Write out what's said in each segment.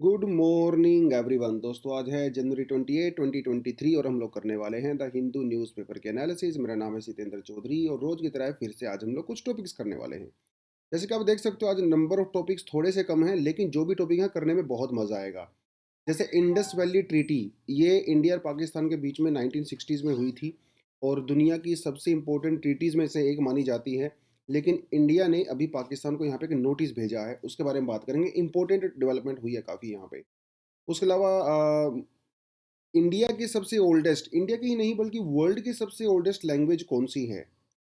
Good morning everyone. दोस्तों आज है जनवरी 28 2023 और हम लोग करने वाले हैं द हिंदू न्यूज़पेपर के एनालिसिस। मेरा नाम है सितेंद्र चौधरी और रोज की तरह फिर से आज हम लोग कुछ टॉपिक्स करने वाले हैं। जैसे कि आप देख सकते हो आज नंबर ऑफ टॉपिक्स थोड़े से कम हैं, लेकिन जो भी टॉपिक है करने में बहुत मजा आएगा। जैसे इंडस वैली ट्रीटी, ये इंडिया और पाकिस्तान के बीच में 1960s में हुई थी और दुनिया की सबसे इंपॉर्टेंट ट्रीटीज़ में से एक मानी जाती है। लेकिन इंडिया ने अभी पाकिस्तान को यहाँ पे एक नोटिस भेजा है, उसके बारे में बात करेंगे। इंपॉर्टेंट डेवलपमेंट हुई है काफ़ी यहाँ पे। उसके अलावा इंडिया की सबसे ओल्डेस्ट, इंडिया की ही नहीं बल्कि वर्ल्ड की सबसे ओल्डेस्ट लैंग्वेज कौन सी है,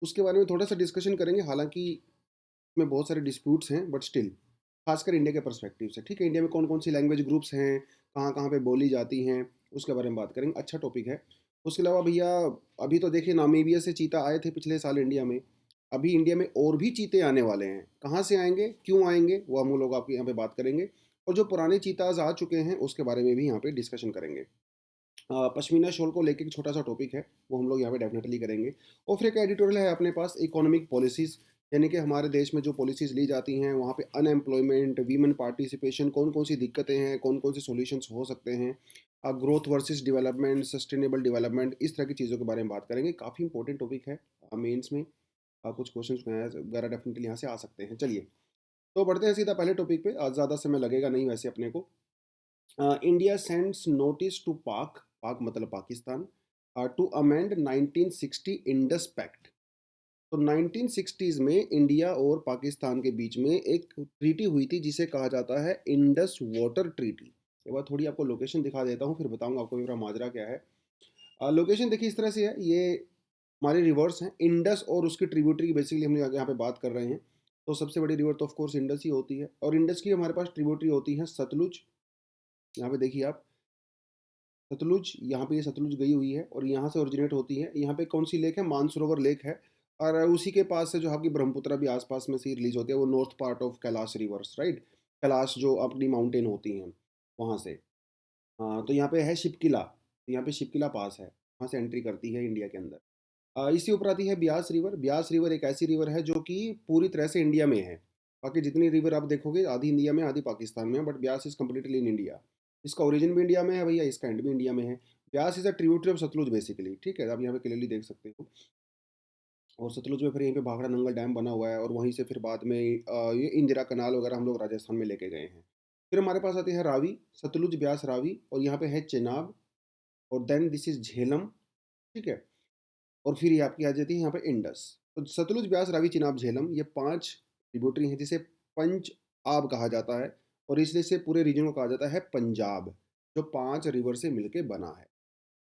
उसके बारे में थोड़ा सा डिस्कशन करेंगे। हालांकि इसमें बहुत सारे डिस्प्यूट्स हैं बट स्टिल खासकर इंडिया के पर्सपेक्टिव से, ठीक है। इंडिया में कौन कौन सी लैंग्वेज ग्रुप्स हैं, कहाँ कहाँ पे बोली जाती हैं, उसके बारे में बात करेंगे। अच्छा टॉपिक है। उसके अलावा भैया अभी तो देखिए नामीबिया से चीता आए थे पिछले साल इंडिया में। अभी इंडिया में और भी चीते आने वाले हैं। कहाँ से आएंगे, क्यों आएंगे, वो हम लोग आपके यहाँ पे बात करेंगे। और जो पुराने चीताज आ चुके हैं उसके बारे में भी यहाँ पे डिस्कशन करेंगे। पश्मीना शॉल को लेके एक छोटा सा टॉपिक है, वो हम लोग यहाँ पे डेफिनेटली करेंगे। और फिर एक एडिटोरियल है अपने पास, इकोनॉमिक पॉलिसीज़, यानी कि हमारे देश में जो पॉलिसीज़ ली जाती हैं वहाँ पे अनएम्प्लॉयमेंट, वीमेन पार्टिसिपेशन, कौन कौन सी दिक्कतें हैं, कौन कौन से सॉल्यूशंस हो सकते हैं, growth versus development, sustainable development, इस तरह की चीज़ों के बारे में बात करेंगे। काफ़ी इंपॉर्टेंट टॉपिक है। मेंस में कुछ क्वेश्चन वगैरह डेफिनेटली यहाँ से आ सकते हैं। चलिए तो बढ़ते हैं सीधा पहले टॉपिक पे। आज ज़्यादा समय लगेगा नहीं वैसे अपने को। India sends notice to Pak, Pak मतलब Pakistan, to amend 1960 Indus pact. तो 1960s में इंडिया और पाकिस्तान के बीच में एक ट्रीटी हुई थी जिसे कहा जाता है इंडस वाटर ट्रीटी। एक बार थोड़ी आपको लोकेशन दिखा देता हूँ, फिर बताऊंगा आपको मेरा माजरा क्या है। लोकेशन देखिए इस तरह से है। ये हमारे रिवर्स हैं इंडस और उसकी ट्रिब्यूटरी की, बेसिकली हम यहाँ पे बात कर रहे हैं। तो सबसे बड़ी रिवर तो ऑफ कोर्स इंडस ही होती है और इंडस की हमारे पास ट्रिब्यूटरी होती है सतलुज। यहाँ पे देखिए आप सतलुज, यहाँ पे ये सतलुज गई हुई है और यहाँ से ओरिजिनेट होती है। यहाँ पे कौन सी लेक है, मानसरोवर लेक है। और उसी के पास से जो आपकी ब्रह्मपुत्र भी आसपास में से ही रिलीज होती है, वो north part of Kailash reverse, right. Kailash जो अपनी माउंटेन होती हैं वहाँ से। हाँ तो यहाँ पे है शिपकिला, तो यहाँ पे शिपकिला पास है, वहाँ से एंट्री करती है इंडिया के अंदर। इसी ऊपर आती है ब्यास रिवर। ब्यास रिवर एक ऐसी रिवर है जो कि पूरी तरह से इंडिया में है। बाकी जितनी रिवर आप देखोगे आधी इंडिया में आधी पाकिस्तान में है, but Beas is completely in India. इसका ओरिजिन भी इंडिया में है भैया, इसका एंड भी इंडिया में है। Beas is a tributary of Sutlej basically, ठीक है। आप यहाँ पे क्लियरली देख सकते हो। और सतलुज में फिर यहीं पे भाखड़ा नंगल डैम बना हुआ है और वहीं से फिर बाद में ये इंदिरा कनाल वगैरह हम लोग राजस्थान में लेके गए हैं। फिर हमारे पास आती है रावी, सतलुज ब्यास रावी, और यहाँ पे है चेनाब, और देन दिस इज झेलम, ठीक है। और फिर ये आपकी आ जाती है यहाँ पे इंडस। तो सतलुज ब्यास रावी चिनाब झेलम, ये 5 ट्रिब्यूटरी हैं जिसे पंच आब कहा जाता है। और इसलिए से पूरे रीजन को कहा जाता है पंजाब, जो 5 रिवर से मिलके बना है।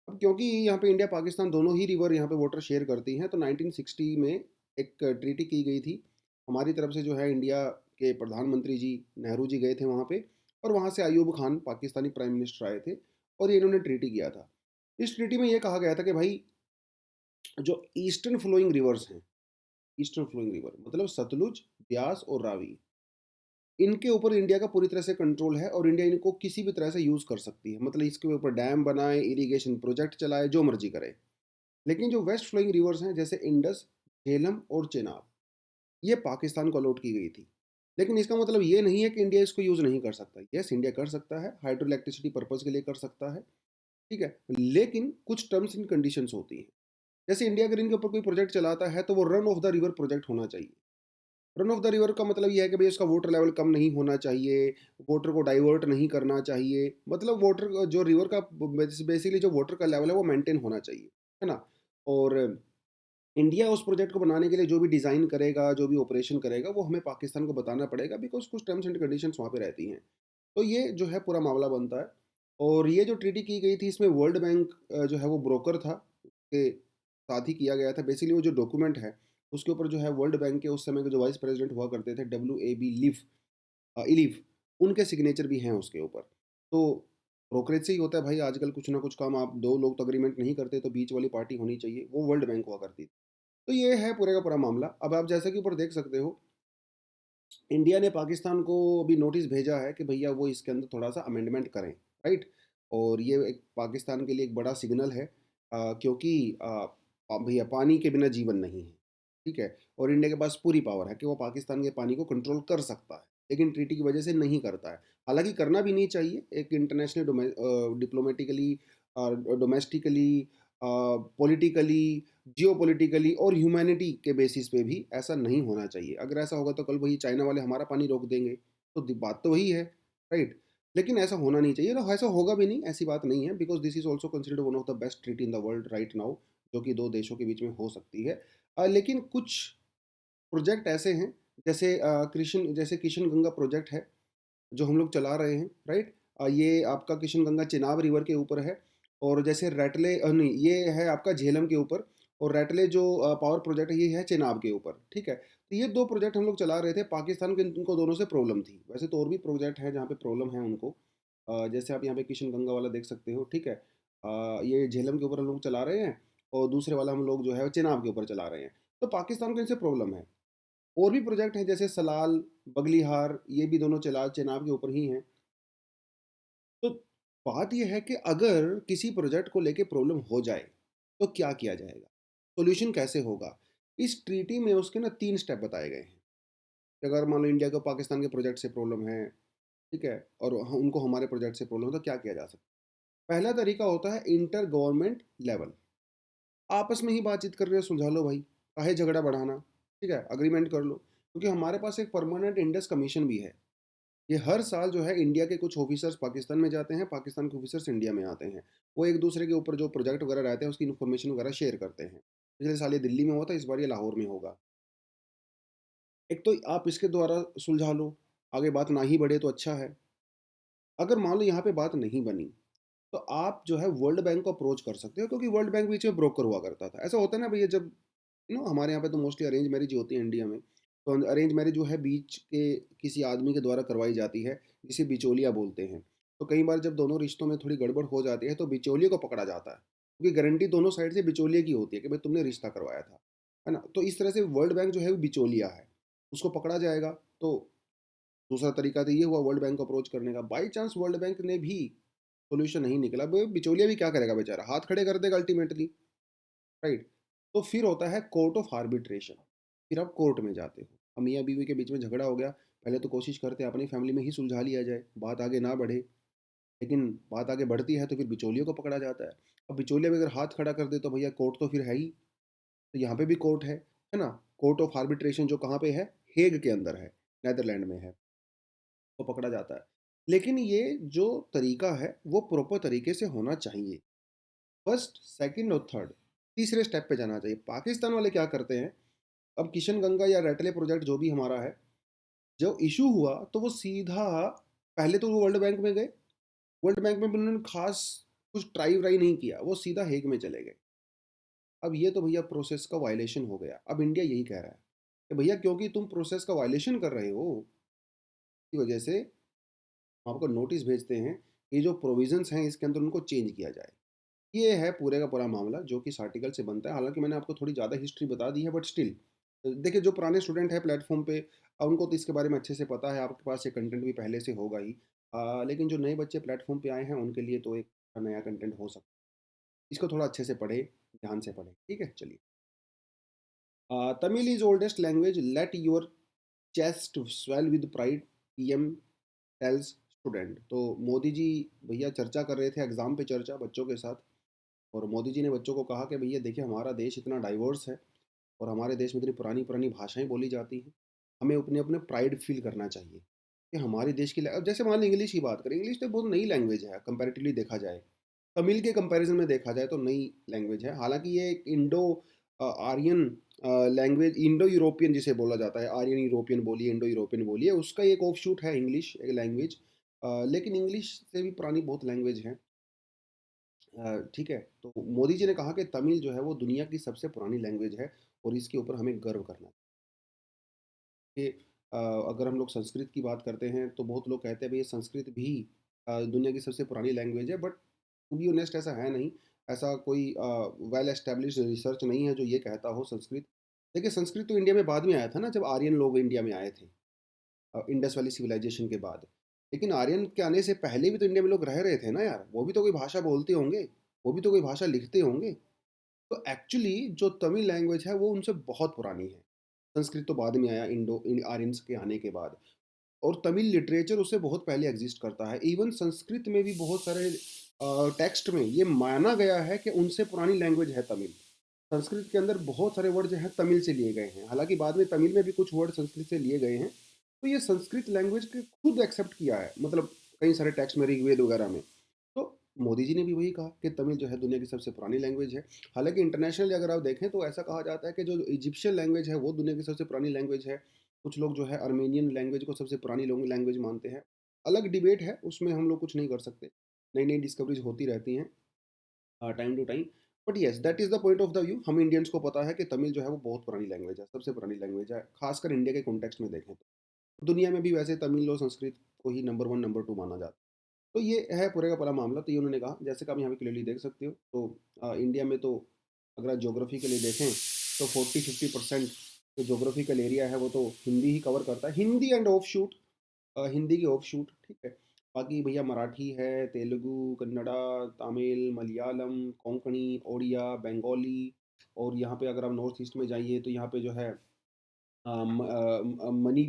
अब क्योंकि यहाँ पे इंडिया पाकिस्तान दोनों ही रिवर यहाँ पे वाटर शेयर करती हैं, तो 1960 में एक ट्रीटी की गई थी। हमारी तरफ से जो है इंडिया के प्रधानमंत्री जी नेहरू जी गए थे वहाँ पे, और वहाँ से अयूब खान पाकिस्तानी प्राइम मिनिस्टर आए थे और ये इन्होंने ट्रीटी किया था। इस ट्रीटी में ये कहा गया था कि भाई जो ईस्टर्न फ्लोइंग रिवर्स हैं, ईस्टर्न फ्लोइंग रिवर मतलब सतलुज, ब्यास और रावी, इनके ऊपर इंडिया का पूरी तरह से कंट्रोल है और इंडिया इनको किसी भी तरह से यूज़ कर सकती है। मतलब इसके ऊपर डैम बनाए, इरिगेशन प्रोजेक्ट चलाए, जो मर्जी करे। लेकिन जो वेस्ट फ्लोइंग रिवर्स हैं जैसे इंडस, झेलम और चेनाब, ये पाकिस्तान को अलॉट की गई थी। लेकिन इसका मतलब ये नहीं है कि इंडिया इसको यूज़ नहीं कर सकता। यस, इंडिया कर सकता है, हाइड्रो इलेक्ट्रिसिटी पर्पज़ के लिए कर सकता है, ठीक है। लेकिन कुछ टर्म्स एंड कंडीशंस होती हैं। जैसे इंडिया अगर इनके ऊपर कोई प्रोजेक्ट चलाता है तो वो run of the river project होना चाहिए। रन ऑफ द रिवर का मतलब ये है कि भाई उसका वाटर लेवल कम नहीं होना चाहिए, वाटर को डाइवर्ट नहीं करना चाहिए। मतलब वाटर जो रिवर का बेसिकली जो वाटर का लेवल है वो मेंटेन होना चाहिए, है ना। और इंडिया उस प्रोजेक्ट को बनाने के लिए जो भी डिज़ाइन करेगा, जो भी ऑपरेशन करेगा, वो हमें पाकिस्तान को बताना पड़ेगा, बिकॉज कुछ टर्म्स एंड कंडीशंस वहाँ पे रहती हैं। तो ये जो है पूरा मामला बनता है। और ये जो ट्रीटी की गई थी इसमें वर्ल्ड बैंक जो है वो ब्रोकर था, के साथ ही किया गया था। बेसिकली वो जो डॉक्यूमेंट है उसके ऊपर जो है वर्ल्ड बैंक के उस समय के जो वाइस प्रेसिडेंट हुआ करते थे, WAB लीफ, इलीफ, उनके सिग्नेचर भी हैं उसके ऊपर। तो ब्रोकरेज से ही होता है भाई आजकल, कुछ ना कुछ काम आप 2 लोग तो अग्रीमेंट नहीं करते, तो बीच वाली पार्टी होनी चाहिए, वो वर्ल्ड बैंक हुआ करती थी। तो ये है पूरे का पूरा मामला। अब आप जैसा कि ऊपर देख सकते हो, इंडिया ने पाकिस्तान को अभी नोटिस भेजा है कि भैया वो इसके अंदर थोड़ा-सा अमेंडमेंट करें, राइट? और ये एक पाकिस्तान के लिए एक बड़ा सिग्नल है, क्योंकि भैया पानी के बिना जीवन नहीं है, ठीक है? और इंडिया के पास पूरी पावर है कि वो पाकिस्तान के पानी को कंट्रोल कर सकता है, लेकिन ट्रीटी की वजह से नहीं करता है। हालाँकि करना भी नहीं चाहिए, एक international diplomatically domestically politically, geopolitically और ह्यूमैनिटी के बेसिस पे भी ऐसा नहीं होना चाहिए। अगर ऐसा होगा तो कल वही चाइना वाले हमारा पानी रोक देंगे, तो द बात तो वही है, राइट? लेकिन ऐसा होना नहीं चाहिए और ऐसा होगा भी नहीं, ऐसी बात नहीं है because this is also considered one of the best treaty in the world right now, जो कि 2 देशों के बीच में हो सकती है। लेकिन कुछ प्रोजेक्ट ऐसे हैं, जैसे किशन गंगा प्रोजेक्ट है, जो हम लोग चला रहे हैं, राइट? ये आपका किशन गंगा चेनाब रिवर के ऊपर है, और जैसे रैटले नहीं, ये है आपका झेलम के ऊपर, और रैटले जो पावर प्रोजेक्ट है, ये है चेनाब के ऊपर, ठीक है? तो ये 2 प्रोजेक्ट हम लोग चला रहे थे, पाकिस्तान के इनको दोनों से प्रॉब्लम थी। वैसे तो और भी प्रोजेक्ट हैं जहाँ पे प्रॉब्लम है उनको। जैसे आप यहाँ पे किशन गंगा वाला देख सकते हो, ठीक है? ये झेलम के ऊपर हम लोग चला रहे हैं, और दूसरे वाला हम लोग जो है वो चेनाब के ऊपर चला रहे हैं। तो पाकिस्तान को इनसे प्रॉब्लम है। और भी प्रोजेक्ट हैं जैसे सलाल, बगलिहार, ये भी दोनों चेनाब के ऊपर ही हैं। तो बात ये है कि अगर किसी प्रोजेक्ट को लेके प्रॉब्लम हो जाए, तो क्या किया जाएगा? सॉल्यूशन कैसे होगा? इस ट्रीटी में उसके ना 3 स्टेप बताए गए हैं, कि अगर मान लो इंडिया को पाकिस्तान के प्रोजेक्ट से प्रॉब्लम है, ठीक है? और उनको हमारे प्रोजेक्ट से प्रॉब्लम है, तो क्या किया जा सकता है? पहला तरीका होता है इंटर गवर्नमेंट लेवल। आपस में ही बातचीत करके सुलझा लो भाई, काहे झगड़ा बढ़ाना, ठीक है? एग्रीमेंट कर लो, क्योंकि हमारे पास एक परमानेंट इंडस कमीशन भी है। ये हर साल जो है इंडिया के कुछ ऑफिसर्स पाकिस्तान में जाते हैं, पाकिस्तान के ऑफिसर्स इंडिया में आते हैं। वो एक दूसरे के ऊपर जो प्रोजेक्ट वगैरह रहते हैं उसकी इन्फॉर्मेशन वगैरह शेयर करते हैं। पिछले साल ये दिल्ली में हुआ था, इस बार ये लाहौर में होगा। एक तो आप इसके द्वारा सुलझा लो, आगे बात ना ही बढ़े तो अच्छा है। अगर मान लो यहाँ पे बात नहीं बनी, तो आप जो है वर्ल्ड बैंक को अप्रोच कर सकते हो, क्योंकि वर्ल्ड बैंक बीच में ब्रोकर हुआ करता था। ऐसा होता है ना भैया, जब हमारे यहाँ पे तो मोस्टली अरेंज मैरिज होती है इंडिया में। तो अरेंज मैरिज जो है बीच के किसी आदमी के द्वारा करवाई जाती है, जिसे बिचौलिया बोलते हैं। तो कई बार जब दोनों रिश्तों में थोड़ी गड़बड़ हो जाती है तो बिचौलिए को पकड़ा जाता है, क्योंकि गारंटी दोनों साइड से बिचौलिए की होती है कि भाई तुमने रिश्ता करवाया था, है ना? तो इस तरह से वर्ल्ड बैंक जो है वो बिचौलिया है, उसको पकड़ा जाएगा। तो दूसरा तरीका तो ये हुआ वर्ल्ड बैंक को अप्रोच करने का। बाई चांस वर्ल्ड बैंक ने भी सोल्यूशन नहीं निकला, बिचौलिया भी क्या करेगा बेचारा, हाथ खड़े कर देगा अल्टीमेटली, राइट? तो फिर होता है कोर्ट ऑफ आर्बिट्रेशन। फिर आप कोर्ट में जाते हो, अब मियाँ बीवी के बीच में झगड़ा हो गया, पहले तो कोशिश करते हैं अपनी फैमिली में ही सुलझा लिया जाए, बात आगे ना बढ़े। लेकिन बात आगे बढ़ती है तो फिर बिचौलियों को पकड़ा जाता है। अब बिचौलिया भी अगर हाथ खड़ा कर दे तो भैया कोर्ट तो फिर है ही। तो यहाँ पे भी कोर्ट है ना? कोर्ट ऑफ आर्बिट्रेशन जो कहाँ पे है? हेग के अंदर है, नेदरलैंड में है, तो पकड़ा जाता है। लेकिन ये जो तरीका है वो प्रॉपर तरीके से होना चाहिए। फर्स्ट, सेकंड और थर्ड, तीसरे स्टेप पे जाना चाहिए। पाकिस्तान वाले क्या करते हैं, अब किशन गंगा या रैटले प्रोजेक्ट जो भी हमारा है, जो इशू हुआ तो वो सीधा, पहले तो वो वर्ल्ड बैंक में गए, वर्ल्ड बैंक में भी उन्होंने खास कुछ ट्राई व्राई नहीं किया, वो सीधा हेग में चले गए। अब ये तो भैया प्रोसेस का वायलेशन हो गया। अब इंडिया यही कह रहा है कि भैया क्योंकि तुम प्रोसेस का वायलेशन कर रहे हो, की वजह से हम आपको नोटिस भेजते हैं, ये जो प्रोविजंस हैं इसके अंदर उनको चेंज किया जाए। ये है पूरे का पूरा मामला जो कि इस आर्टिकल से बनता है। हालाँकि मैंने आपको थोड़ी ज़्यादा हिस्ट्री बता दी है, बट स्टिल देखिए, जो पुराने स्टूडेंट हैं प्लेटफ़ॉर्म पे, उनको तो इसके बारे में अच्छे से पता है, आपके पास ये कंटेंट भी पहले से होगा ही। लेकिन जो नए बच्चे प्लेटफ़ॉर्म पे आए हैं उनके लिए तो एक नया कंटेंट हो सकता है। इसको थोड़ा अच्छे से पढ़ें, ध्यान से पढ़ें, ठीक है? चलिए। Tamil is oldest language, let your chest swell with pride, PM tells student. तो मोदी जी भैया चर्चा कर रहे थे, एग्ज़ाम पे चर्चा बच्चों के साथ। और मोदी जी ने बच्चों को कहा कि भैया देखिए, हमारा देश इतना डाइवर्स है और हमारे देश में इतनी पुरानी पुरानी भाषाएं बोली जाती हैं, हमें अपने अपने प्राइड फील करना चाहिए कि हमारे देश की अब जैसे मान लो इंग्लिश की बात करें, इंग्लिश तो बहुत नई लैंग्वेज है कंपैरेटिवली देखा जाए। तमिल के कंपैरिजन में देखा जाए तो नई लैंग्वेज है। हालांकि ये एक Indo Aryan language, Indo European जिसे बोला जाता है, आर्यन यूरोपियन बोलिए, इंडो यूरोपियन बोलिए, उसका एक ऑफ शूट है इंग्लिश, एक लैंग्वेज। लेकिन इंग्लिश से भी पुरानी बहुत लैंग्वेज है। ठीक है, तो मोदी जी ने कहा कि तमिल जो है वो दुनिया की सबसे पुरानी लैंग्वेज है और इसके ऊपर हमें गर्व करना चाहिए। कि अगर हम लोग संस्कृत की बात करते हैं तो बहुत लोग कहते हैं भई संस्कृत भी दुनिया की सबसे पुरानी लैंग्वेज है, बट टू बी ऑनेस्ट ऐसा है नहीं। ऐसा कोई वेल एस्टेब्लिश्ड रिसर्च नहीं है जो ये कहता हो संस्कृत। देखिए, संस्कृत तो इंडिया में बाद में आया था ना, जब आर्यन लोग इंडिया में आए थे, इंडस वैली सिविलाइजेशन के बाद। लेकिन आर्यन के आने से पहले भी तो इंडिया में लोग रह रहे थे ना यार, वो भी तो कोई भाषा बोलते होंगे, वो भी तो कोई भाषा लिखते होंगे। तो एक्चुअली जो तमिल लैंग्वेज है वो उनसे बहुत पुरानी है। संस्कृत तो बाद में आया, इंडो आर्यंस के आने के बाद। और तमिल लिटरेचर उससे बहुत पहले एग्जिस्ट करता है। इवन संस्कृत में भी बहुत सारे टेक्स्ट में ये माना गया है कि उनसे पुरानी लैंग्वेज है तमिल। संस्कृत के अंदर बहुत सारे वर्ड जो हैं तमिल से लिए गए हैं। हालाँकि बाद में तमिल में भी कुछ वर्ड संस्कृत से लिए गए हैं। तो ये संस्कृत लैंग्वेज को खुद एक्सेप्ट किया है, मतलब कई सारे टेक्स्ट में, ऋग्वेद वगैरह में। तो मोदी जी ने भी वही कहा कि तमिल जो है दुनिया की सबसे पुरानी लैंग्वेज है। हालाँकि इंटरनेशनली अगर आप देखें तो ऐसा कहा जाता है कि जो इजिप्शियन लैंग्वेज है वो दुनिया की सबसे पुरानी लैंग्वेज है। कुछ लोग जो है अर्मेनियन लैंग्वेज को सबसे पुरानी लैंग्वेज मानते हैं। अलग डिबेट है, उसमें हम लोग कुछ नहीं कर सकते। नई-नई डिस्कवरीज़ होती रहती हैं time to time. But yes, that is the point of the view. हम इंडियंस को पता है कि तमिल जो है वो बहुत पुरानी लैंग्वेज है, सबसे पुरानी लैंग्वेज है, खासकर इंडिया के कॉन्टेक्स्ट में देखें तो। दुनिया में भी वैसे तमिल और संस्कृत को ही नंबर 1, नंबर 2 माना जाता है। तो ये है पूरे का पूरा मामला। तो ये उन्होंने कहा, जैसे कि आप यहाँ पे क्लियरली देख सकते हो। तो इंडिया में तो अगर आप ज्योग्राफी के लिए देखें तो 40-50% जो ज्योग्राफिकल एरिया है वो तो हिंदी ही कवर करता है। Hindi end of shoot, Hindi की ऑफ शूट, ठीक है। बाकी भैया मराठी है, तेलुगु, कन्नड़ा, तमिल, मलयालम, कोंकणी, ओडिया, बंगाली। और यहाँ पे अगर आप नॉर्थ ईस्ट में जाइए तो यहाँ पे जो है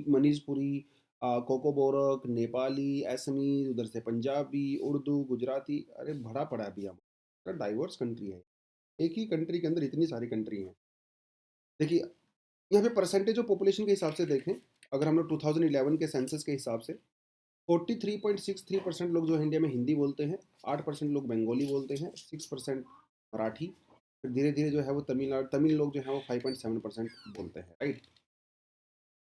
मणिपुरी, कोकोबोरक, नेपाली, असमीज, उधर से पंजाबी, उर्दू, गुजराती। अरे भरा पड़ा है भैया, डाइवर्स कंट्री है। एक ही कंट्री के अंदर इतनी सारी कंट्री हैं। देखिए, यहाँ पे परसेंटेज ऑफ पॉपुलेशन के हिसाब से देखें, अगर हम लोग 2011 के सेंसस के हिसाब से 43.63% लोग जो है इंडिया में हिंदी बोलते हैं, 8% लोग बंगाली बोलते हैं, 6% मराठी। फिर धीरे धीरे जो है वो तमिल लोग जो है वो 5.7% बोलते हैं, राइट।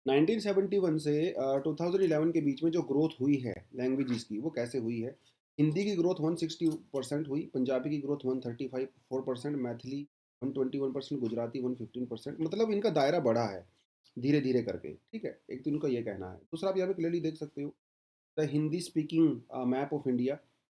1971 से 2011 के बीच में जो ग्रोथ हुई है लैंग्वेजेस की, वो कैसे हुई है? हिंदी की ग्रोथ 160% हुई, पंजाबी की ग्रोथ 135.4%, मैथिली 121%, गुजराती 115%। मतलब इनका दायरा बढ़ा है धीरे धीरे करके, ठीक है। एक तो इनका ये कहना है। दूसरा आप यहाँ पे क्लियरली देख सकते हो the Hindi speaking map of India,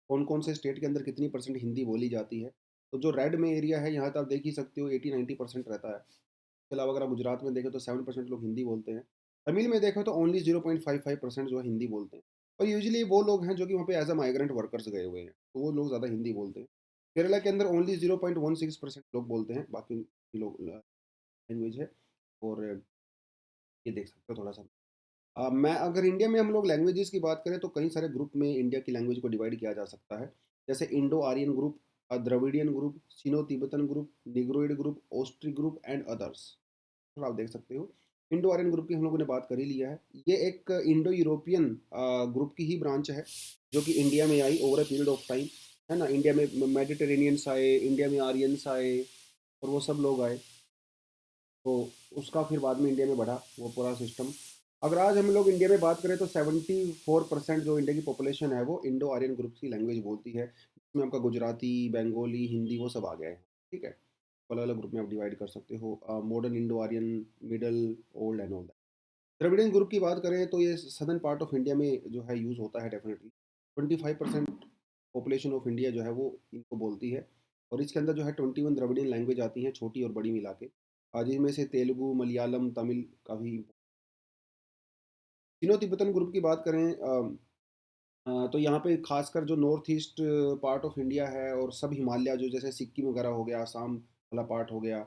कौन कौन से स्टेट के अंदर कितनी परसेंट हिंदी बोली जाती है। तो जो रेड में एरिया है यहाँ तो आप देख ही सकते हो 80-90% रहता है। इसके अलावा अगर आप गुजरात में देखें तो 7% लोग हिंदी बोलते हैं। तमिल में देखो तो ओनली 0.55% जो है हिंदी बोलते हैं। और यूजुअली वो लोग हैं जो कि वहाँ पे एज अ माइग्रेंट वर्कर्स गए हुए हैं, तो वो लोग ज़्यादा हिंदी बोलते हैं। केरला के अंदर ओनली 0.16% लोग बोलते हैं, बाकी लोग लैंग्वेज है। और ये देख सकते हो थोड़ा सा। मैं अगर इंडिया में हम लोग लैंग्वेजेस की बात करें तो कई सारे ग्रुप में इंडिया की लैंग्वेज को डिवाइड किया जा सकता है। जैसे Indo Aryan group, Dravidian group, Sino Tibetan group, Negroid group, Austric group and others. थोड़ा आप देख सकते हो। इंडो आर्यन ग्रुप की हम लोगों ने बात कर ही लिया है। ये एक इंडो यूरोपियन ग्रुप की ही ब्रांच है जो कि इंडिया में आई over a period of time, है ना। इंडिया में मेडिटेरेनियंस आए, इंडिया में आर्यंस आए, और वो सब लोग आए। तो उसका फिर बाद में इंडिया में बढ़ा वो पूरा सिस्टम। अगर आज हम लोग इंडिया में बात करें तो 74% जो इंडिया की पॉपुलेशन है वो इंडो आर्यन ग्रुप की लैंग्वेज बोलती है, जिसमें आपका गुजराती, बंगाली, हिंदी वो सब आ गए हैं, ठीक है। अलग अलग ग्रुप में आप डिवाइड कर सकते हो, modern Indo Aryan, middle, old and all that. Dravidian group की बात करें तो ये सदर्न पार्ट ऑफ इंडिया में जो है यूज़ होता है डेफिनेटली। 25% पॉपुलेशन ऑफ इंडिया जो है वो इनको बोलती है। और इसके अंदर जो है 21 द्रविडियन लैंग्वेज आती हैं, छोटी और बड़ी मिला के। जिनमें से तेलुगु, मलयालम, तमिल काफ़ी। तीनों तिब्बतन ग्रुप की बात करें तो यहाँ पे खासकर जो north east part of India है और सब हिमालय, जो जैसे सिक्किम वगैरह हो गया, आसाम वाला पार्ट हो गया,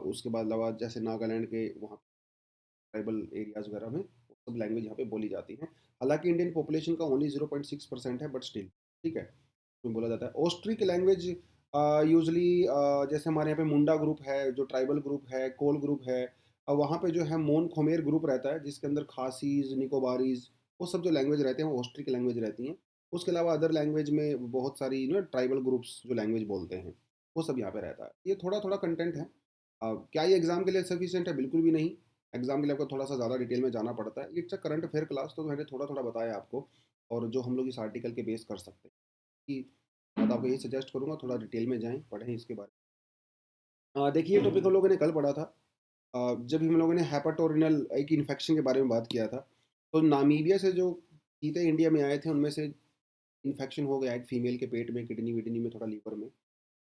उसके बाद अलावा जैसे नागालैंड के वहाँ ट्राइबल एरियाज वगैरह में वो सब लैंग्वेज यहाँ पे बोली जाती हैं। हालांकि इंडियन पॉपुलेशन का ओनली 0.6% है, बट स्टिल, ठीक है, तो बोला जाता है। ऑस्ट्रिक लैंग्वेज यूजली जैसे हमारे यहाँ पे मुंडा ग्रुप है, जो ट्राइबल ग्रुप है, कोल ग्रुप है, वहाँ पे जो है मोन खोमेर ग्रुप रहता है जिसके अंदर खासीज, निकोबारीज, वो सब जो लैंग्वेज रहते हैं वो ऑस्ट्रिक लैंग्वेज रहती हैं। उसके अलावा अदर लैंग्वेज में बहुत सारी ट्राइबल ग्रुप्स जो लैंग्वेज बोलते हैं वो सब यहाँ पे रहता है। ये थोड़ा थोड़ा कंटेंट है। क्या ये एग्जाम के लिए सफिशियंट है? बिल्कुल भी नहीं। एग्जाम के लिए आपको थोड़ा सा ज़्यादा डिटेल में जाना पड़ता है। It's a current affair class, तो मैंने थोड़ा थोड़ा बताया आपको, और जो हम लोग इस आर्टिकल के बेस कर सकते हैं कि मैं तो आपको यही सजेस्ट करूँगा थोड़ा डिटेल में जाएँ, पढ़ें इसके बारे में। देखिए, ये टॉपिक हम लोगों ने कल पढ़ा था, जब हम लोगों ने हेपाटोरिनल एक इन्फेक्शन के बारे में बात किया था। तो नामीबिया से जो चीते इंडिया में आए थे उनमें से इन्फेक्शन हो गया एक फीमेल के पेट में, किडनी विडनी में, थोड़ा लीवर में।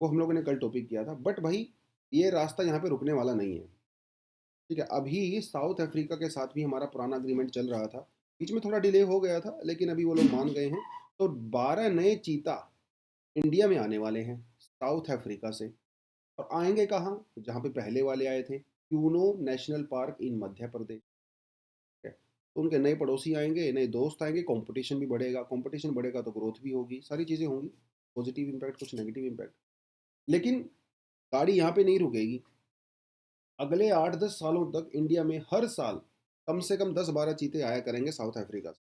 वो हम लोगों ने कल टॉपिक किया था। बट भाई, ये रास्ता यहाँ पे रुकने वाला नहीं है, ठीक है। अभी साउथ अफ्रीका के साथ भी हमारा पुराना अग्रीमेंट चल रहा था, बीच में थोड़ा डिले हो गया था, लेकिन अभी वो लोग मान गए हैं। तो 12 नए चीता इंडिया में आने वाले हैं साउथ अफ्रीका से। और आएंगे कहाँ? जहाँ पे पहले वाले आए थे, क्यूनो नेशनल पार्क इन मध्य प्रदेश, ठीक है। तो उनके नए पड़ोसी आएँगे, नए दोस्त आएँगे, कॉम्पिटिशन बढ़ेगा तो ग्रोथ भी होगी, सारी चीज़ें होंगी। पॉज़िटिव इम्पैक्ट, कुछ नेगेटिव इम्पैक्ट। लेकिन गाड़ी यहाँ पे नहीं रुकेगी। अगले 8-10 सालों तक इंडिया में हर साल कम से कम 10-12 चीते आया करेंगे साउथ अफ्रीका से।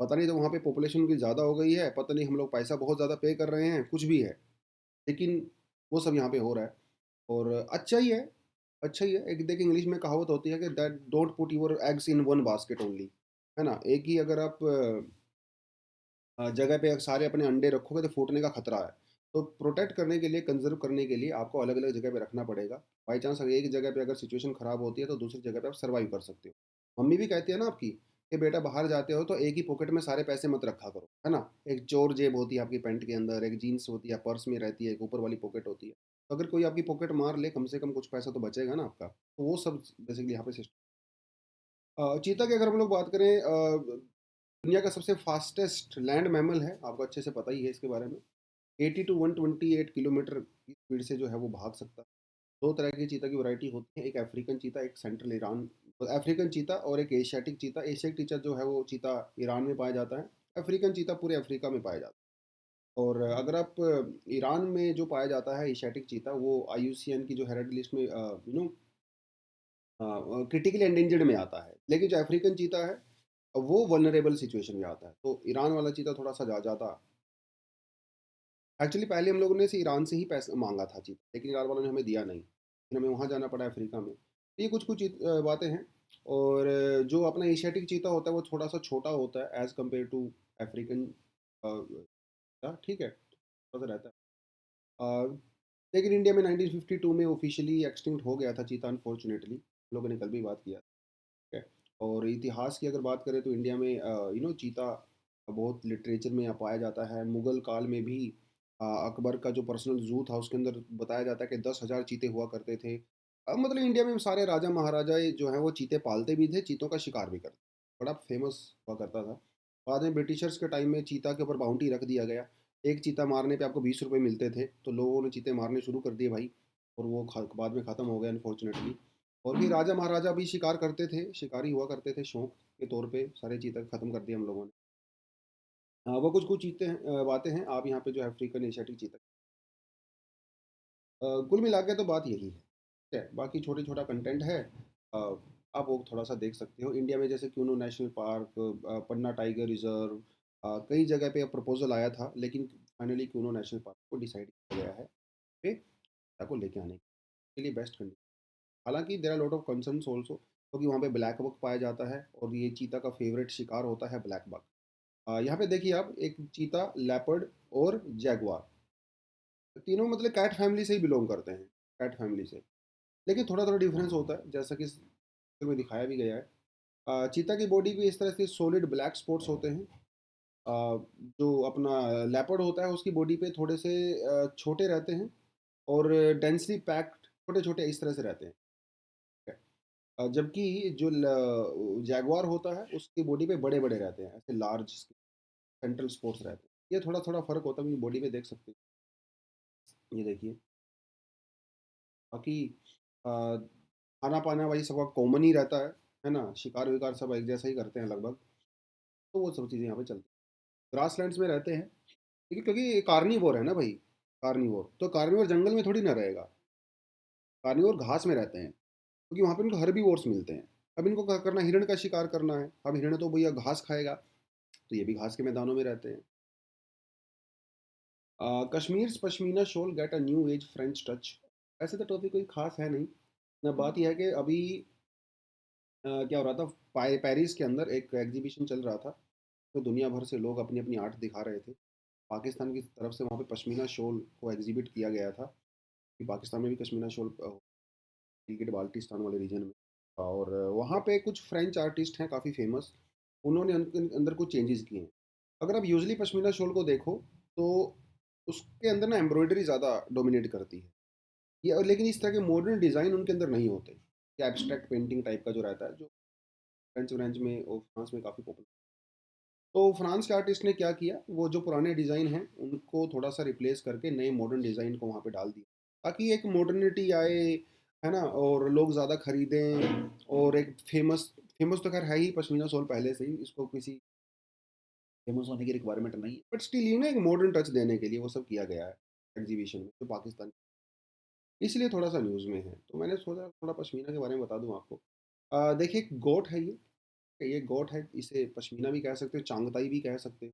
पता नहीं तो वहाँ पे पॉपुलेशन उनकी ज़्यादा हो गई है, पता नहीं हम लोग पैसा बहुत ज़्यादा पे कर रहे हैं, कुछ भी है। लेकिन वो सब यहाँ पे हो रहा है और अच्छा ही है, अच्छा ही है। एक देखिए इंग्लिश में कहावत होती है कि that don't put your eggs in one basket only, है ना? एक ही अगर आप जगह पे सारे अपने अंडे रखोगे तो फूटने का खतरा है। तो प्रोटेक्ट करने के लिए, कंज़र्व करने के लिए आपको अलग-अलग जगह पे रखना पड़ेगा। बाय चांस अगर एक जगह पे अगर सिचुएशन ख़राब होती है तो दूसरी जगह पे आप सर्वाइव कर सकते हो। मम्मी भी कहती है ना आपकी कि बेटा बाहर जाते हो तो एक ही पॉकेट में सारे पैसे मत रखा करो, है ना? एक चोर जेब होती है आपकी पैंट के अंदर, एक जीन्स होती है, पर्स में रहती है, एक ऊपर वाली पॉकेट होती है। तो अगर कोई आपकी पॉकेट मार ले कम से कम कुछ पैसा तो बचेगा ना आपका। तो वो सब बेसिकली यहाँ पे चीता की अगर हम लोग बात करें दुनिया का सबसे फास्टेस्ट लैंड मैमल है, आपको अच्छे से पता ही है इसके बारे में। 80 टू 128 किलोमीटर की स्पीड से जो है वो भाग सकता है। 2 तरह की चीता की वैरायटी होती है, एक अफ्रीकन चीता, एक सेंट्रल ईरान अफ्रीकन चीता और एक एशियाटिक चीता। एशियाटिक चीता जो है वो चीता ईरान में पाया जाता है, अफ्रीकन चीता पूरे अफ्रीका में पाया जाता है। और अगर आप ईरान में जो पाया जाता है एशियाटिक चीता वो आईयूसीएन की जो हेरिटेज लिस्ट में नो क्रिटिकली एंडेंजर्ड में आता है। लेकिन जो अफ्रीकन चीता है वो वल्नरेबल सिचुएशन में आता है। तो ईरान वाला चीता थोड़ा सा ज़्यादा एक्चुअली पहले हम लोगों ने से ईरान से ही पैसा माँगा था चीता, लेकिन ईरान वालों ने हमें दिया नहीं। फिर हमें वहाँ जाना पड़ा अफ्रीका में। तो ये कुछ-कुछ बातें हैं और जो अपना एशियाटिक चीता होता है वो थोड़ा-सा छोटा होता है एज़ कम्पेयर टू अफ्रीकन ठीक है, थोड़ा-सा रहता है। अ, लेकिन इंडिया में 1952 में ऑफ़िशियली एक्सटिंक्ट हो गया था चीता अनफॉर्च्यूनेटली, लोगों ने कल भी बात किया, ठीक है। और इतिहास की अगर बात करें तो इंडिया में चीता बहुत लिटरेचर में पाया जाता है। मुगल काल में भी अकबर का जो पर्सनल ज़ू था उसके अंदर बताया जाता है कि 10,000 चीते हुआ करते थे। मतलब इंडिया में सारे राजा महाराजाएँ जो हैं वो चीते पालते भी थे, चीतों का शिकार भी करते। बड़ा फ़ेमस हुआ करता था। बाद में ब्रिटिशर्स के टाइम में चीता के ऊपर बाउंटी रख दिया गया। एक चीता मारने पे आपको ₹20 मिलते थे, तो लोगों ने चीते मारने शुरू कर दिए भाई और वो ख बाद में ख़त्म हो गया अनफॉर्च्यूनेटली। और भी राजा महाराजा भी शिकार करते थे, शिकारी हुआ करते थे शौक के तौर पे, सारे चीता खत्म कर दिए हम लोगों ने। वो कुछ-कुछ चीते हैं बातें हैं, आप यहाँ पे जो है अफ्रीकन एशियाटिक चीता कुल मिला के तो बात यही है, ठीक है? बाकी छोटे-छोटा कंटेंट है अ, आप वो थोड़ा-सा देख सकते हो। इंडिया में जैसे क्यूनो नेशनल पार्क पन्ना टाइगर रिज़र्व कई जगह पे प्रपोज़ल आया था, लेकिन फाइनली क्यूनो नेशनल पार्क को डिसाइड किया गया है, पे चीता को लेके आने के लिए बेस्ट कंडीशन। हालाँकि there are lot of concerns also क्योंकि वहाँ पे ब्लैक बक पाया जाता है और ये चीता का फ़ेवरेट शिकार होता है ब्लैक बक। यहाँ पे देखिए आप एक चीता, लेपर्ड और जैगुआर तीनों मतलब कैट फैमिली से ही बिलॉन्ग करते हैं, कैट फैमिली से। लेकिन थोड़ा-थोड़ा डिफरेंस होता है जैसा कि इस पिक्चर में दिखाया भी गया है। चीता की बॉडी पे इस तरह से सॉलिड ब्लैक स्पॉट्स होते हैं। जो अपना लेपर्ड होता है उसकी बॉडी पे थोड़े से छोटे रहते हैं और डेंसली पैक्ड छोटे-छोटे इस तरह से रहते हैं। ठीक है। जबकि जो जैगुआर होता है उसकी बॉडी पे बड़े-बड़े रहते हैं, ऐसे लार्ज सेंट्रल स्पॉट्स रहते हैं। ये थोड़ा-थोड़ा फ़र्क होता है अपनी बॉडी पे देख सकते हैं। ये देखिए, बाकी अ, खाना-पाना वही सबका कॉमन ही रहता है ना? शिकार-विकार सब एक जैसा ही करते हैं लगभग, तो वो सब चीज़ें यहाँ पे चलती हैं। ग्रासलैंड्स में रहते हैं, ठीक है, क्योंकि कार्निवोर है ना भाई, कार्निवोर, तो कार्निवोर जंगल में थोड़ी ना रहेगा, कार्निवोर घास में रहते हैं, क्योंकि वहाँ पे इनको हर्बीवोर्स मिलते हैं। अब इनको क्या करना है, हिरण का शिकार करना है, अब हिरण तो भैया घास खाएगा, तो ये भी घास के मैदानों में रहते हैं। Kashmir pashmina shawl get a new age French touch. ऐसे तो टॉपिक कोई खास है नहीं, ना बात यह है कि अभी क्या हो रहा था पेरिस के अंदर एक एग्जीबिशन चल रहा था तो दुनिया भर से लोग अपनी अपनी आर्ट दिखा रहे थे। पाकिस्तान की तरफ से वहाँ पे पश्मीना शॉल को एग्जीबिट किया गया था कि पाकिस्तान में भी पश्मीना शॉल गिलगित बाल्टिस्तान वाले रीजन में। और वहाँ पे कुछ फ्रेंच आर्टिस्ट हैं काफ़ी फेमस, उन्होंने उनके अंदर कुछ चेंजेस किए हैं। अगर आप यूजली पश्मीना शॉल को देखो तो उसके अंदर ना एम्ब्रॉयडरी ज़्यादा डोमिनेट करती है ये, और लेकिन इस तरह के मॉडर्न डिज़ाइन उनके अंदर नहीं होते, या एब्स्ट्रैक्ट पेंटिंग टाइप का जो रहता है जो फ्रेंच व्रेंच में और फ्रांस में काफ़ी पॉपुलर। तो फ्रांस के आर्टिस्ट ने क्या किया, वो जो पुराने डिज़ाइन हैं उनको थोड़ा सा रिप्लेस करके नए मॉडर्न डिज़ाइन को वहाँ पे डाल दिया ताकि एक मॉडर्निटी आए, है ना, और लोग ज़्यादा खरीदें और एक फेमस फेमस तो खैर है ही पश्मीना शॉल पहले से ही, इसको किसी फेमस होने की रिक्वायरमेंट नहीं है, बट स्टिल ये ना एक मॉडर्न टच देने के लिए वो सब किया गया है एग्जीबिशन में, जो पाकिस्तान, इसलिए थोड़ा सा न्यूज़ में है, तो मैंने सोचा थोड़ा पश्मीना के बारे में बता दूं आपको। देखिए गोट है ये गोट है, इसे पश्मीना भी कह सकते हो, चांगताई भी कह सकते हो,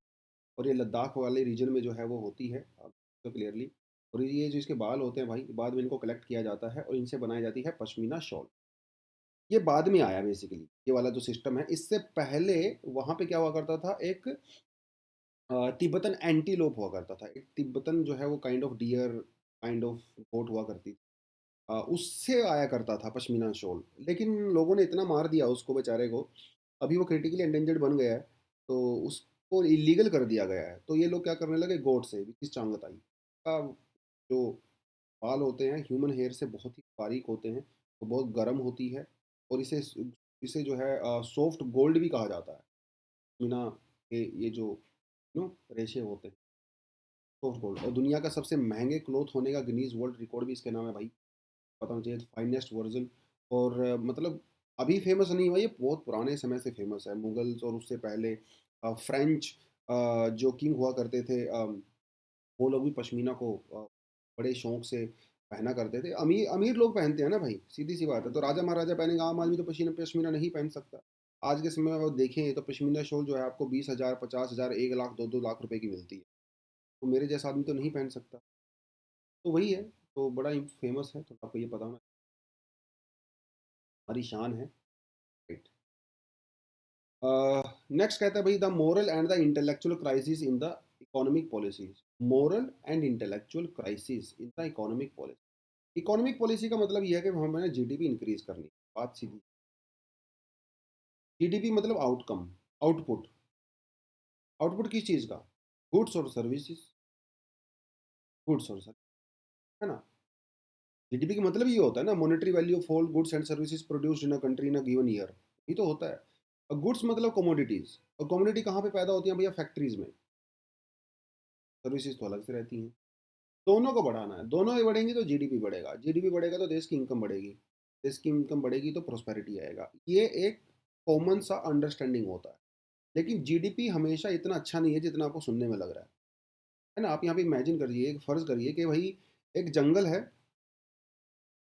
और ये लद्दाख वाले रीजन में जो है वो होती है, तो क्लियरली। और ये जो इसके बाल होते हैं भाई, बाद में इनको कलेक्ट किया जाता है और इनसे बनाई जाती है पश्मीना शॉल। ये बाद में आया बेसिकली, ये वाला जो सिस्टम है, इससे पहले वहाँ पे क्या हुआ करता था, एक तिब्बतन एंटीलोप हुआ करता था, एक तिब्बतन जो है वो kind of deer, kind of goat हुआ करती थी। उससे आया करता था पश्मीना शॉल, लेकिन लोगों ने इतना मार दिया उसको बेचारे को, अभी वो क्रिटिकली एंडेंजर्ड बन गया है, तो उसको इलीगल कर दिया गया है। तो ये लोग क्या करने लगे, गोट से, विच इज चांगताई का, जो बाल होते हैं ह्यूमन हेयर से बहुत ही बारीक होते हैं, तो बहुत गर्म होती है, और इसे इसे जो है सॉफ्ट गोल्ड भी कहा जाता है। मीना के ये जो रेशे होते हैं, सॉफ्ट गोल्ड, और दुनिया का सबसे महंगे क्लोथ होने का गिनीज वर्ल्ड रिकॉर्ड भी इसके नाम है भाई, पता होना चाहिए, फाइनेस्ट वर्जन। और मतलब अभी फेमस नहीं हुआ, ये बहुत पुराने समय से फेमस है, मुगल्स और उससे पहले फ्रेंच जो किंग हुआ करते थे, वो लोग भी पश्मीना को बड़े शौक से पहना करते थे। अमीर अमीर लोग पहनते हैं ना भाई, सीधी सी बात है, तो राजा महाराजा पहनेंगे, आम आदमी तो पश्मीना पश्मीना नहीं पहन सकता। आज के समय में आप देखें तो पश्मीना शॉल जो है आपको 20,000, 50,000, 1 लाख, 2-2 लाख रुपए की मिलती है, तो मेरे जैसा आदमी तो नहीं पहन सकता। तो वही है, तो बड़ा ही फेमस है, तो आपको ये पता होना, हमारी शान है, राइट। नेक्स्ट कहता है भाई, the moral and the intellectual crisis in the economic policies. Moral and intellectual crisis in the economic policy. Economic policy का मतलब यह है कि हमें जीडीपी इंक्रीज करनी है, बात सीधी। जीडीपी मतलब आउटकम, आउटपुट, आउटपुट किस चीज़ का, गुड्स और सर्विसेज, गुड्स और सर्विस, है ना। जीडीपी का मतलब ये होता है ना, monetary value of all goods and services produced in a country in a given year, ये तो होता है। और गुड्स मतलब कमोडिटीज, और कमोडिटी कहाँ पे पैदा होती है भैया, फैक्ट्रीज में। सर्विसेज तो अलग से रहती हैं। दोनों को बढ़ाना है, दोनों ही बढ़ेंगी तो जीडीपी बढ़ेगा, जीडीपी बढ़ेगा तो देश की इनकम बढ़ेगी, देश की इनकम बढ़ेगी तो प्रोस्पेरिटी आएगा, ये एक कॉमन सा अंडरस्टैंडिंग होता है। लेकिन जीडीपी हमेशा इतना अच्छा नहीं है जितना आपको सुनने में लग रहा है ना। आप यहाँ पे इमेजिन करिए, एक फर्ज करिए कि भाई एक जंगल है,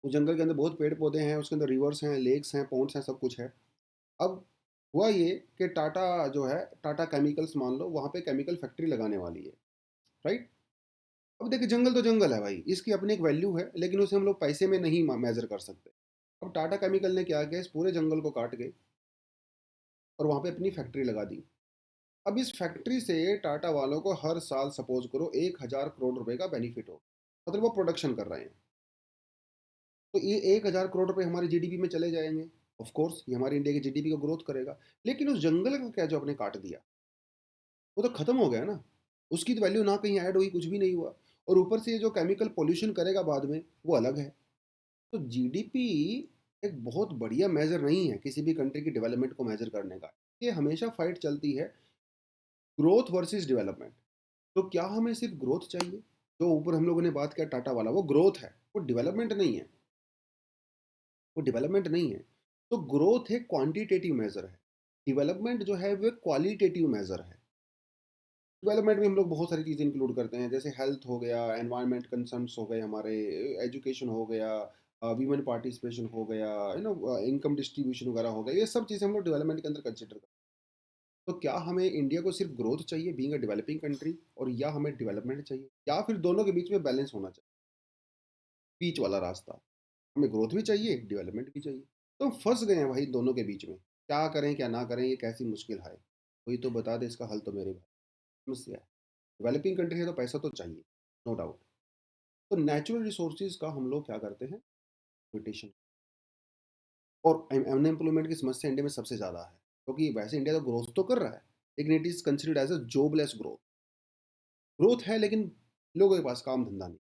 उस जंगल के अंदर बहुत पेड़ पौधे हैं, उसके अंदर रिवर्स हैं, लेक्स हैं, पॉन्ड्स हैं, सब कुछ है। अब हुआ ये कि टाटा जो है, टाटा केमिकल्स मान लो, वहाँ पे केमिकल फैक्ट्री लगाने वाली है, राइट। अब देखिए जंगल तो जंगल है भाई, इसकी अपनी एक वैल्यू है, लेकिन उसे हम लोग पैसे में नहीं मेजर कर सकते। अब टाटा केमिकल ने क्या किया, इस पूरे जंगल को काट के और वहाँ पे अपनी फैक्ट्री लगा दी। अब इस फैक्ट्री से टाटा वालों को हर साल सपोज करो 1,000 करोड़ रुपए का बेनिफिट हो, मतलब वो प्रोडक्शन कर रहे हैं, तो ये 1,000 करोड़ रुपए हमारी जीडीपी में चले जाएंगे। ऑफ कोर्स ये हमारी इंडिया की जीडीपी को ग्रोथ करेगा। लेकिन उस जंगल का क्या जो आपने काट दिया, वो तो खत्म हो गया ना, उसकी तो वैल्यू ना कहीं ऐड हुई, कुछ भी नहीं हुआ। और ऊपर से ये जो केमिकल पोल्यूशन करेगा बाद में, वो अलग है। तो जीडीपी एक बहुत बढ़िया मेजर नहीं है किसी भी कंट्री की डेवलपमेंट को मेजर करने का। ये हमेशा फाइट चलती है, ग्रोथ वर्सेस डेवलपमेंट। तो क्या हमें सिर्फ ग्रोथ चाहिए, जो ऊपर हम लोगों ने बात किया टाटा वाला, वो ग्रोथ है, वो डेवलपमेंट नहीं है, वो डेवलपमेंट नहीं है। तो ग्रोथ एक क्वांटिटेटिव मेजर है, डेवलपमेंट जो है वो क्वालिटेटिव मेजर है। डेवलपमेंट में हम लोग बहुत सारी चीज़ें इंक्लूड करते हैं, जैसे हेल्थ हो गया, एनवायरनमेंट कंसर्न्स हो गए हमारे, एजुकेशन हो गया, वीमेन पार्टिसिपेशन हो गया, इनकम डिस्ट्रीब्यूशन वगैरह हो गया, ये सब चीज़ें हम लोग डेवलपमेंट के अंदर कंसिडर करते हैं। तो क्या हमें इंडिया को सिर्फ ग्रोथ चाहिए बीइंग अ डेवलपिंग कंट्री, और या हमें डेवलपमेंट चाहिए, या फिर दोनों के बीच में बैलेंस होना चाहिए, बीच वाला रास्ता। हमें ग्रोथ भी चाहिए, डेवलपमेंट भी चाहिए। तो हम फंस गए हैं भाई दोनों के बीच में, क्या करें क्या ना करें, ये कैसी मुश्किल है, कोई तो बता दे इसका हल तो मेरे भाई। समस्या है, डेवलपिंग कंट्री है तो पैसा तो चाहिए, नो डाउट। तो नेचुरल रिसोर्सेज का हम लोग क्या करते हैं, लिमिटेशन। और अनएम्प्लॉयमेंट की समस्या इंडिया में सबसे ज़्यादा है, क्योंकि वैसे इंडिया तो ग्रोथ तो कर रहा है, लेकिन it is considered as a jobless growth. Growth है लेकिन लोगों के पास काम धंधा नहीं।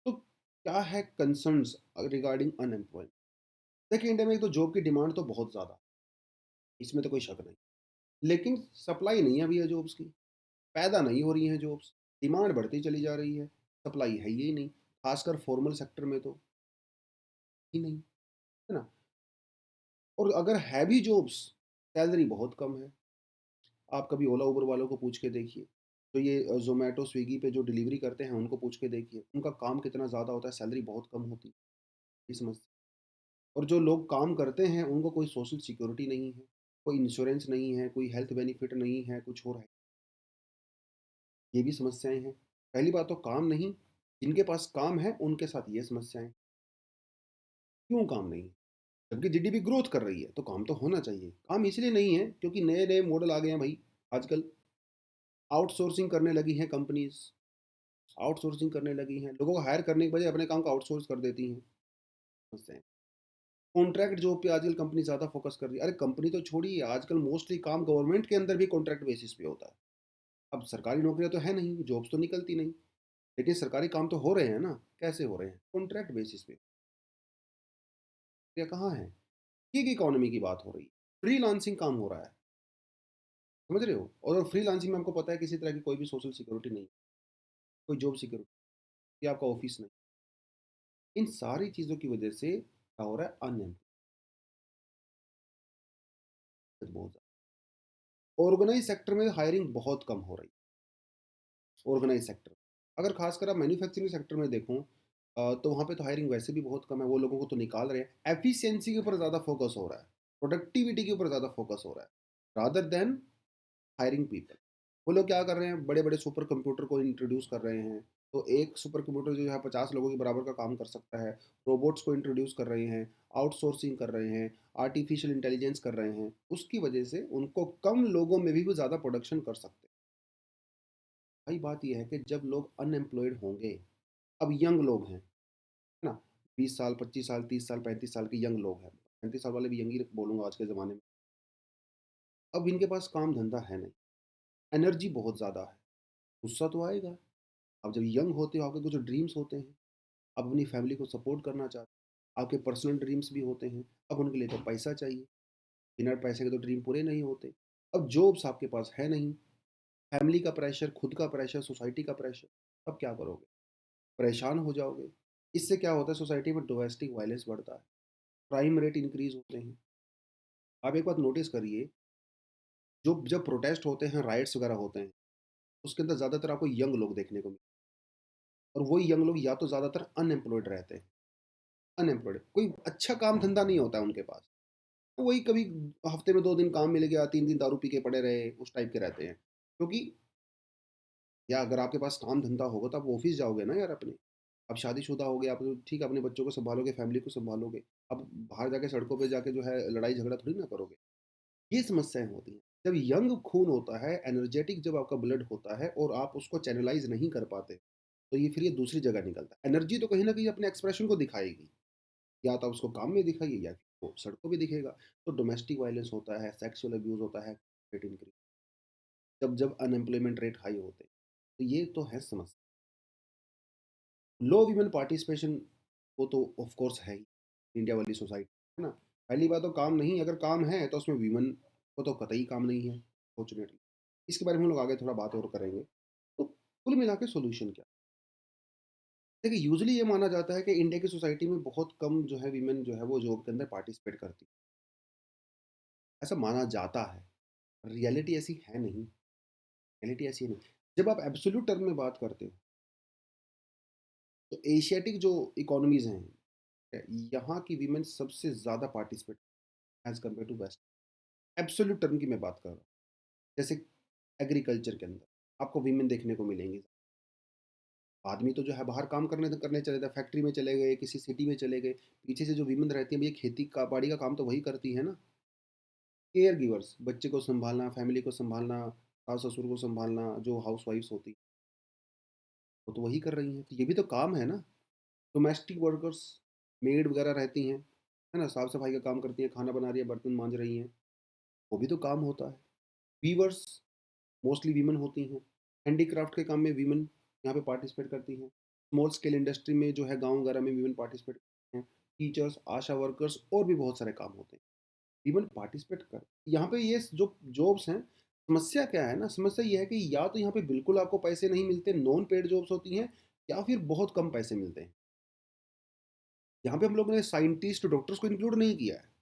तो क्या है कंसर्न्स रिगार्डिंग अनएम्प्लॉयमेंट। देखिए इंडिया में एक तो जॉब की डिमांड तो बहुत ज़्यादा, इसमें तो कोई शक नहीं, लेकिन सप्लाई नहीं है भैया जॉब्स की, पैदा नहीं हो रही हैं जॉब्स, डिमांड बढ़ती चली जा रही है, सप्लाई है ही नहीं, खासकर फॉर्मल सेक्टर में तो ही नहीं, है ना। और अगर है भी जॉब्स, सैलरी बहुत कम है। आप कभी ओला उबर वालों को पूछ के देखिए, तो ये ज़ोमैटो, स्विगी पे जो डिलीवरी करते हैं उनको पूछ के देखिए, उनका काम कितना ज़्यादा होता है, सैलरी बहुत कम होती है। ये समझ और जो लोग काम करते हैं उनको कोई सोशल सिक्योरिटी नहीं है, कोई इंश्योरेंस नहीं है, कोई हेल्थ बेनिफिट नहीं है, कुछ और है। ये भी समस्याएँ हैं। पहली बात तो काम नहीं, जिनके पास काम है उनके साथ ये समस्याएँ। क्यों काम नहीं? जबकि जीडीपी ग्रोथ कर रही है, तो काम तो होना चाहिए। काम इसलिए नहीं है क्योंकि नए-नए मॉडल आ गए हैं भई आजकल। आउटसोर्सिंग करने लगी हैं कंपनीज़, आउटसोर्सिंग करने लगी हैं। लोगों को हायर करने के बजाय अपने काम को आउटसोर्स कर देती हैं। समझते हैं। कॉन्ट्रैक्ट जॉब पे आजकल कंपनी ज़्यादा फोकस कर रही है। अरे कंपनी तो छोड़िए, आजकल मोस्टली काम गवर्नमेंट के अंदर भी कॉन्ट्रैक्ट बेसिस पे होता है। अब सरकारी नौकरियाँ तो है नहीं, जॉब्स तो निकलती नहीं, लेकिन सरकारी काम तो हो रहे हैं ना। कैसे हो रहे हैं? कॉन्ट्रैक्ट बेसिस पे। या कहाँ है? गिग इकोनॉमी की बात हो रही है। फ्रीलांसिंग काम हो रहा है, समझ रहे हो? और फ्रीलांसिंग में हमको पता है किसी तरह की कोई भी सोशल सिक्योरिटी नहीं, कोई जॉब सिक्योरिटी या आपका ऑफिस नहीं। इन सारी चीज़ों की वजह से क्या हो रहा है? अनएम्प्लॉयमेंट बहुत ज़्यादा। ऑर्गेनाइज़ सेक्टर में हायरिंग बहुत कम हो रही है, ऑर्गेनाइज़ सेक्टर। अगर खासकर आप मैन्युफैक्चरिंग सेक्टर में देखो तो वहाँ पे तो हायरिंग वैसे भी बहुत कम है, वो लोगों को तो निकाल रहे हैं। एफिशिएंसी के ऊपर ज़्यादा फोकस हो रहा है, प्रोडक्टिविटी के ऊपर ज़्यादा फोकस हो रहा है, रादर देन हायरिंग पीपल। वो लोग क्या कर रहे हैं, बड़े-बड़े सुपर कंप्यूटर को इंट्रोड्यूस कर रहे हैं। तो एक सुपर कंप्यूटर जो है 50 लोगों के बराबर का काम कर सकता है। रोबोट्स को इंट्रोड्यूस कर रहे हैं, आउटसोर्सिंग कर रहे हैं, आर्टिफिशियल इंटेलिजेंस कर रहे हैं। उसकी वजह से उनको कम लोगों में भी वो ज़्यादा प्रोडक्शन कर सकते हैं। भाई बात ये है कि जब लोग अनएम्प्लॉयड होंगे, अब यंग लोग हैं, है ना? 20 साल, 25 साल, 30 साल, 35 साल के यंग लोग हैं। 35 साल वाले भी यंग ही बोलूँगा आज के ज़माने में। अब इनके पास काम-धंधा है नहीं, एनर्जी बहुत ज़्यादा है, गुस्सा तो आएगा। अब जब यंग होते हो आपके कुछ ड्रीम्स होते हैं, आप अपनी फैमिली को सपोर्ट करना चाहते हो, आपके पर्सनल ड्रीम्स भी होते हैं, अब उनके लिए तो पैसा चाहिए, बिना पैसे के तो ड्रीम पूरे नहीं होते। अब जॉब्स आपके पास है नहीं, फैमिली का प्रेशर, खुद का प्रेशर, सोसाइटी का प्रेशर, अब क्या करोगे? परेशान हो जाओगे। इससे क्या होता है, सोसाइटी में डोमेस्टिक वायलेंस बढ़ता है, क्राइम रेट इंक्रीज़ होते हैं। आप एक बात नोटिस करिए, जो जब प्रोटेस्ट होते हैं, राइट्स वगैरह होते हैं, उसके अंदर ज़्यादातर आपको यंग लोग देखने को मिलते हैं और वही यंग लोग या तो ज़्यादातर अनएम्प्लॉयड रहते हैं। अनएम्प्लॉयड, कोई अच्छा काम धंधा नहीं होता है उनके पास। तो वही कभी हफ्ते में 2 दिन काम मिल गया, 3 दिन दारू पी के पड़े रहे, उस टाइप के रहते हैं। क्योंकि या अगर आपके पास काम धंधा होगा तो आप ऑफिस जाओगे ना यार अपने। अब शादीशुदा हो गए आप, तो ठीक है अपने बच्चों को सँभालोगे, फैमिली को सँभालोगे। अब बाहर जाके सड़कों पे जाके जो है लड़ाई झगड़ा थोड़ी ना करोगे। ये समस्याएँ होती हैं। जब यंग खून होता है, एनर्जेटिक जब आपका ब्लड होता है और आप उसको चैनलाइज़ नहीं कर पाते, तो ये फिर ये दूसरी जगह निकलता है। एनर्जी तो कहीं न कहीं अपने एक्सप्रेशन को दिखाएगी। या तो आप उसको काम में दिखाइए या फिर वो सड़कों पे दिखेगा। तो डोमेस्टिक वायलेंस होता है, सेक्सुअल अब्यूज़ होता है, रेट इंक्रीज़ जब अनएम्प्लॉयमेंट रेट हाई होते हैं। तो ये तो है समस्या। लो वीमेन पार्टिसिपेशन वो तो ऑफ कोर्स है ही, इंडिया वाली सोसाइटी, है ना? पहली बात तो काम नहीं, अगर काम है तो उसमें वीमेन को तो कतई काम नहीं है, फॉर्च्यूनेटली। इसके बारे में हम लोग आगे थोड़ा बात और करेंगे। तो कुल मिला के सॉल्यूशन क्या? देखिए यूजुअली ये माना जाता है कि इंडिया की सोसाइटी में बहुत कम जो है वीमेन जो है वो जॉब के अंदर पार्टिसिपेट करती है। ऐसा माना जाता है, रियलिटी ऐसी है नहीं, रियलिटी ऐसी नहीं। जब आप एब्सोल्यूट टर्म में बात करते हो, तो एशियाटिक जो इकोनॉमीज़ हैं, यहाँ की वीमेन सबसे ज़्यादा participate as compare to west. Absolute term की मैं बात कर रहा हूँ। जैसे एग्रीकल्चर के अंदर आपको वीमेन देखने को मिलेंगी। आदमी तो जो है बाहर काम करने करने चले जाते हैं, फैक्ट्री में चले गए, किसी सिटी में चले गए। पीछे से जो वीमेन रहती हैं, भैया खेती का बाड़ी का काम तो वही करती है ना। केयर गिवर्स, बच्चे को सँभालना, फैमिली को सँभालना, सास-ससुर को सँभालना, जो हाउसवाइफ्स होती हैं, वो तो वही कर रही हैं। तो ये भी तो काम है ना। डोमेस्टिक वर्कर्स, मेड वगैरह रहती हैं, है ना? साफ-सफाई का काम करती हैं, खाना बना रही हैं, बर्तन माँज रही हैं, वो भी तो काम होता है। वीवर्स मोस्टली वीमेन होती हैं। हैंडीक्राफ्ट के काम में वीमेन यहाँ पे पार्टिसिपेट करती हैं। स्मॉल स्केल इंडस्ट्री में जो है गाँव वगैरह में वीमेन पार्टिसिपेट करती हैं। टीचर्स, आशा वर्कर्स और भी बहुत सारे काम होते हैं। वीमेन पार्टिसिपेट कर यहाँ पे ये जो जॉब्स हैं, समस्या क्या है ना, समस्या ये है कि या तो यहाँ पे बिल्कुल आपको पैसे नहीं मिलते, नॉन पेड जॉब्स होती हैं या फिर बहुत कम पैसे मिलते हैं। यहाँ पे हम लोगों ने साइंटिस्ट, डॉक्टर्स को इंक्लूड नहीं किया है।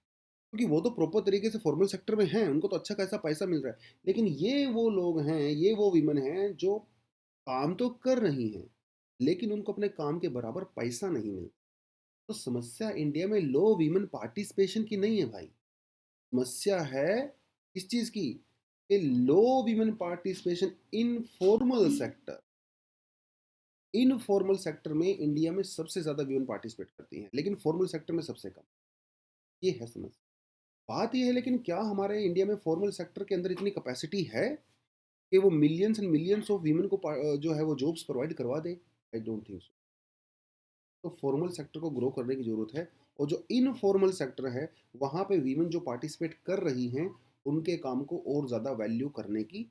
क्योंकि वो तो प्रॉपर तरीके से फॉर्मल सेक्टर में हैं, उनको तो अच्छा खासा पैसा मिल रहा है। लेकिन ये वो लोग हैं, ये वो वीमेन हैं जो काम तो कर रही हैं, लेकिन उनको अपने काम के बराबर पैसा नहीं मिलता। तो समस्या इंडिया में लो वीमेन पार्टिसिपेशन की नहीं है भाई, समस्या है इस चीज़ की कि low women participation in formal sector. Informal sector में इंडिया में सबसे ज़्यादा वीमेन पार्टिसिपेट करती हैं, लेकिन फॉर्मल सेक्टर में सबसे कम। ये है समस्या। बात ये है लेकिन क्या हमारे इंडिया में फॉर्मल सेक्टर के अंदर इतनी कैपेसिटी है कि वो millions and millions of women को जो है वो जॉब्स प्रोवाइड करवा दे? I don't think so. तो फॉर्मल सेक्टर को ग्रो करने की ज़रूरत है, और जो इनफॉर्मल सेक्टर है वहाँ पे वीमेन जो पार्टिसिपेट कर रही हैं उनके काम को और ज़्यादा वैल्यू करने की,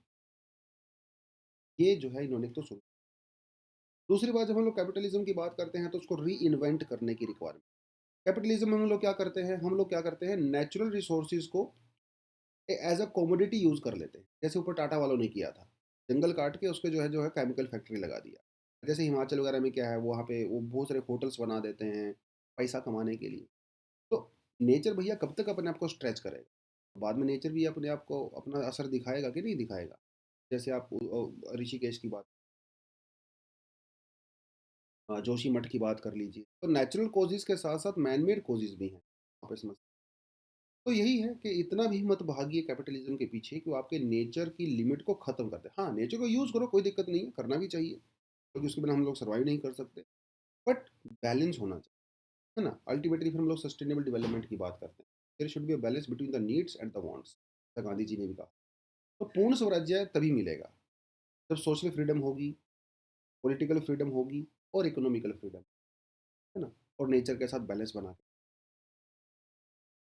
ये जो है इन्होंने तो सोचा। दूसरी बात, जब हम लोग कैपिटलिज्म की बात करते हैं तो उसको री इन्वेंट करने की रिक्वायरमेंट। कैपिटलिज्म में हम लोग क्या करते हैं, नेचुरल रिसोर्सेज को एज अ कमोडिटी यूज़ कर लेते हैं, जैसे ऊपर टाटा वालों ने किया था। जंगल काट के उसके जो है केमिकल फैक्ट्री लगा दिया। जैसे हिमाचल वगैरह में क्या है, वहाँ पे वो बहुत सारे होटल्स बना देते हैं पैसा कमाने के लिए। तो नेचर भैया कब तक अपने आप को स्ट्रेच करेगा? बाद में नेचर भी अपने आप को अपना असर दिखाएगा कि नहीं दिखाएगा? जैसे आप ऋषिकेश की बात, जोशीमठ की बात कर लीजिए, तो नेचुरल कॉजेज़ के साथ-साथ मैन मेड कॉजेज़ भी हैं। वहाँ पे समझ, तो यही है कि इतना भी मत भागिए कैपिटलिज़्म के पीछे कि वो आपके नेचर की लिमिट को ख़त्म कर दे। हाँ, नेचर को यूज़ करो, कोई दिक्कत नहीं है, करना भी चाहिए, क्योंकि उसके बिना हम लोग सर्वाइव नहीं कर सकते। बट बैलेंस होना चाहिए, है ना? अल्टीमेटली फिर हम लोग सस्टेनेबल डेवलपमेंट की बात करते हैं। There should be a balance between the needs and the wants, ऐसा गांधी जी ने भी कहा। तो पूर्ण स्वराज्य तभी मिलेगा जब सोशल फ्रीडम होगी, पॉलिटिकल फ्रीडम होगी और इकोनॉमिकल फ्रीडम, है ना? और नेचर के साथ बैलेंस बना के,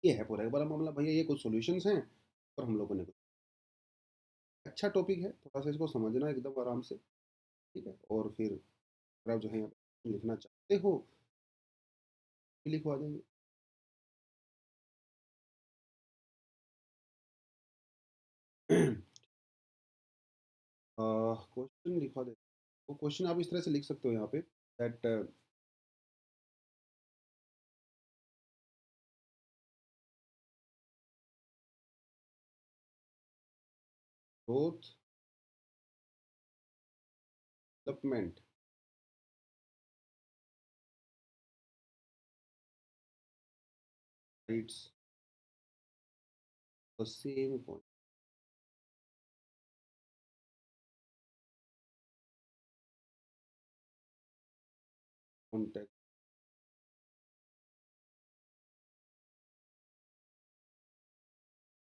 ये है पूरा का पूरा मामला भैया। ये कुछ सॉल्यूशंस हैं और हम लोगों ने कुछ, अच्छा टॉपिक है, थोड़ा सा इसको समझना एकदम आराम से, ठीक है? और फिर अगर आप जो है यहाँ पे लिखना चाहते हो तो लिखवा देंगे। क्वेश्चन लिखवा दे, वो क्वेश्चन आप इस तरह से लिख सकते हो यहाँ पे, that growth development rights the same point contact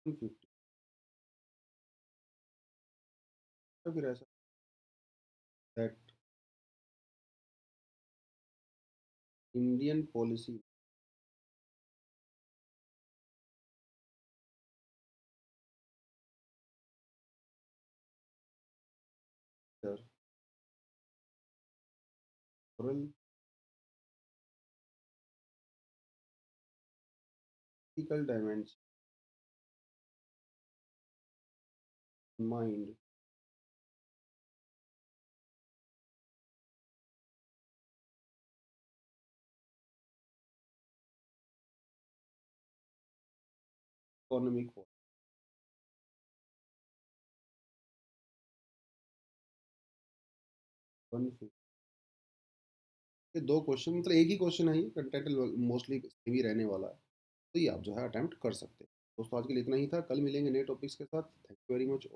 150। तो फिर ऐसा that Indian policy moral ethical dimension mind economic 150। ये दो क्वेश्चन, मतलब एक ही क्वेश्चन है, ये कंटेंट मोस्टली सेम ही रहने वाला है, तो ये आप जो है अटेम्प्ट कर सकते हैं। दोस्तों आज के लिए इतना ही था, कल मिलेंगे नए टॉपिक्स के साथ। Thank you very much.